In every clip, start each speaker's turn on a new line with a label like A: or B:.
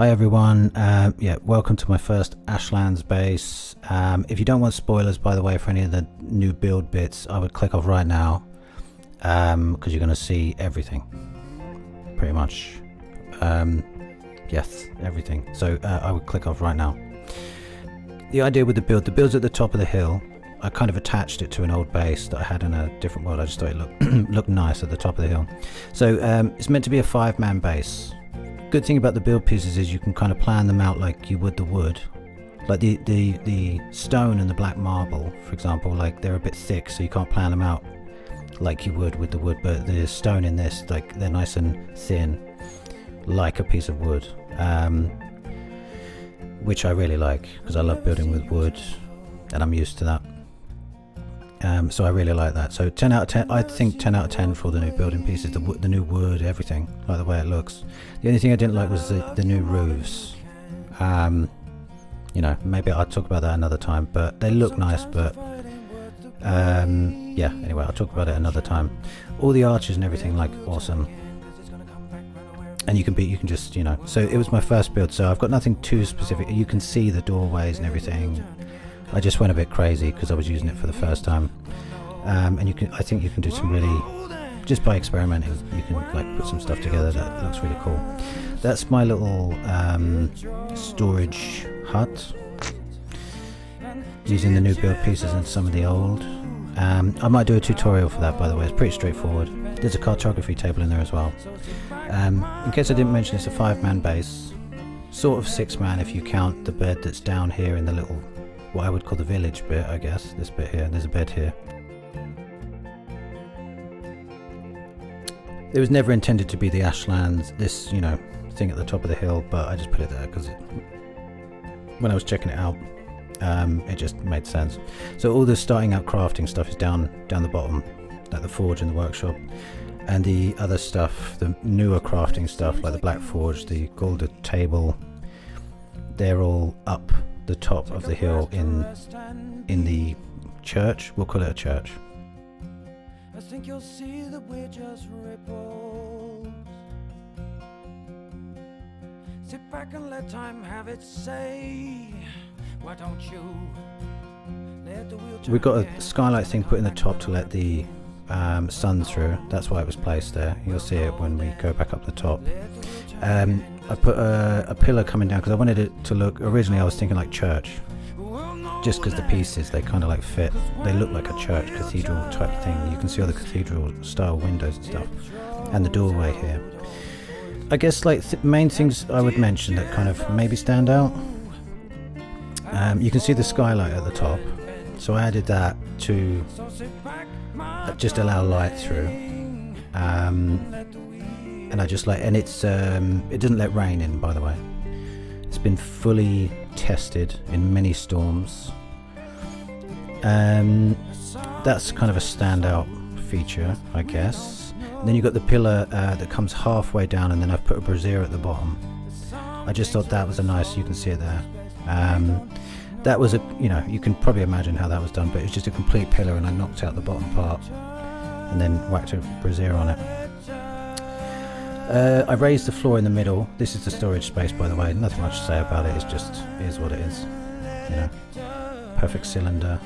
A: Hi everyone, yeah, welcome to my first Ashlands base. If you don't want spoilers, by the way, for any of the new build bits, I would click off right now, because you're going to see everything, pretty much. Yes, everything. So I would click off right now. The idea with the build's at the top of the hill. I kind of attached it to an old base that I had in a different world. I just thought it looked nice at the top of the hill. So it's meant to be a 5-man base. Good thing about the build pieces is you can kind of plan them out like you would the wood. Like the stone and the black marble, for example, like they're a bit thick, so you can't plan them out like you would with the wood. But the stone in this, like they're nice and thin, like a piece of wood, which I really like because I love building with wood, and I'm used to that. So I really like that. So 10 out of 10, I think 10 out of 10 for the new building pieces, the new wood, everything, like the way it looks. The only thing I didn't like was the new roofs. You know, maybe I'll talk about that another time, but they look nice, but yeah, anyway, I'll talk about it another time. All the arches and everything, like, awesome. And you can just, you know, so it was my first build, so I've got nothing too specific. You can see the doorways and everything. I just went a bit crazy because I was using it for the first time, and I think you can do some really, just by experimenting, you can like put some stuff together that looks really cool. That's my little storage hut, using the new build pieces and some of the old. I might do a tutorial for that, by the way. It's pretty straightforward. There's a cartography table in there as well. In case I didn't mention, it's a 5-man base, sort of 6-man if you count the bed that's down here in the little, what I would call the village bit, I guess. This bit here, there's a bed here. It was never intended to be the Ashlands, this, you know, thing at the top of the hill, but I just put it there because when I was checking it out, it just made sense. So all the starting out crafting stuff is down the bottom, like the forge and the workshop, and the other stuff, the newer crafting stuff, like the black forge, the gilded table, they're all up the top of the hill in the church. We'll call it a church.
B: I think you'll see that we're just ripples. Sit back and let time have its say. Why don't you let the wheel turn?
A: We've got a skylight thing put in the top to let the sun through. That's why it was placed there. You'll see it when we go back up the top. I put a pillar coming down because I wanted it to look, originally I was thinking like church, just because the pieces, they kind of like fit, they look like a church cathedral type thing. You can see all the cathedral style windows and stuff, and the doorway here. I guess like main things I would mention that kind of maybe stand out, you can see the skylight at the top, so I added that to just allow light through, and I just like, and it's it doesn't let rain in, by the way. It's been fully tested in many storms. That's kind of a standout feature, I guess. And then you've got the pillar that comes halfway down, and then I've put a brazier at the bottom. I just thought that was a nice, you can see it there. That was a, you know, you can probably imagine how that was done, but it's just a complete pillar, and I knocked out the bottom part and then whacked a brazier on it. I raised the floor in the middle. This is the storage space, by the way. Nothing much to say about it. It's just, it is what it is. You know, perfect cylinder,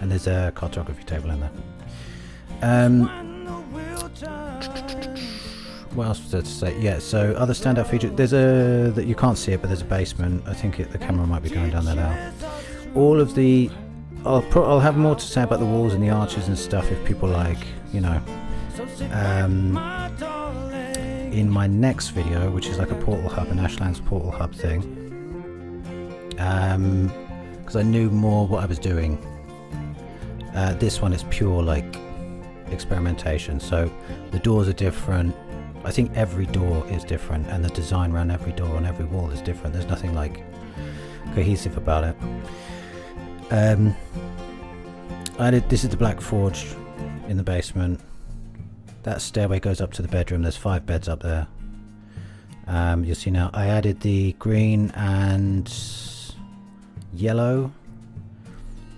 A: and there's a cartography table in there. What else was there to say? Yeah. So other standout features. There's a that you can't see it, but there's a basement. I think the camera might be going down there now. All of the, I'll have more to say about the walls and the arches and stuff if people like, you know. In my next video, which is like a portal hub, an Ashlands portal hub thing, because I knew more what I was doing. This one is pure like experimentation, so the doors are different. I think every door is different, and the design around every door on every wall is different. There's nothing like cohesive about it. This is the black forge in the basement. That stairway goes up to the bedroom. There's 5 beds up there. You'll see now I added the green and yellow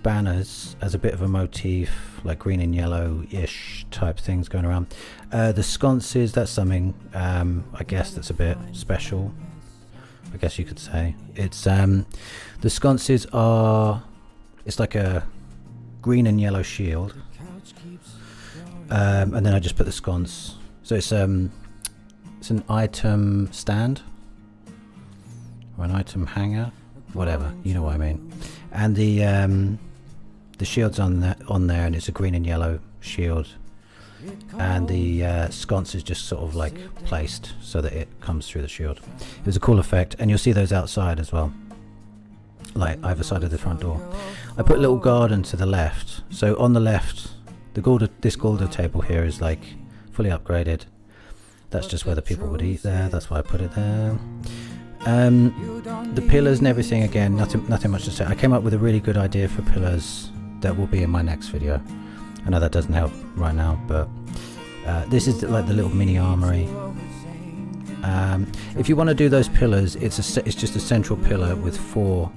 A: banners as a bit of a motif, like green and yellow-ish type things going around. The sconces, that's something I guess that's a bit special. I guess you could say. It's the sconces are, it's like a green and yellow shield, and then I just put the sconce. So it's an item stand or an item hanger, whatever, you know what I mean. And the shield's on there, and it's a green and yellow shield, and the sconce is just sort of like placed so that it comes through the shield. It was a cool effect, and you'll see those outside as well, like either side of the front door. I put a little garden to the left, so on the left, this Gouda table here is like fully upgraded. That's just where the people would eat there. That's why I put it there. The pillars and everything, again, nothing much to say. I came up with a really good idea for pillars that will be in my next video. I know that doesn't help right now, but this is like the little mini armory. If you want to do those pillars, it's just a central pillar with 4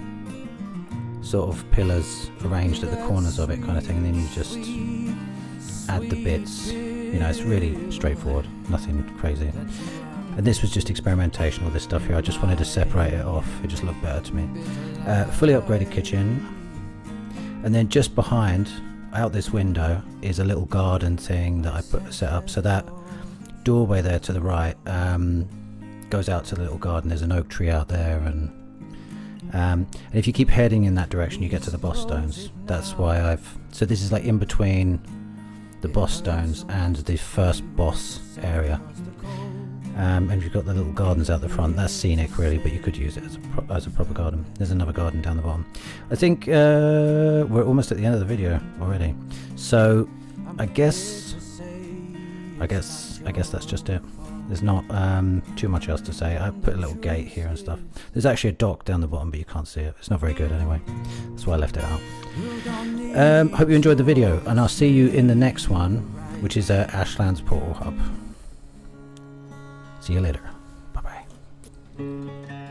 A: sort of pillars arranged at the corners of it, kind of thing, and then you just add the bits. You know, it's really straightforward, nothing crazy. And this was just experimentation with this stuff here. I just wanted to separate it off. It just looked better to me. Fully upgraded kitchen, and then just behind, out this window, is a little garden thing that I set up. So that doorway there to the right goes out to the little garden. There's an oak tree out there, and if you keep heading in that direction, you get to the boss stones. That's why so this is like in between the boss stones and the first boss area. And you've got the little gardens out the front. That's scenic really, but you could use it as a proper garden. There's another garden down the bottom. I think we're almost at the end of the video already, so I guess that's just it. There's not too much else to say. I put a little gate here and stuff. There's actually a dock down the bottom, but you can't see it. It's not very good anyway. That's why I left it out. Hope you enjoyed the video, and I'll see you in the next one, which is Ashlands Portal Hub. See you later. Bye bye.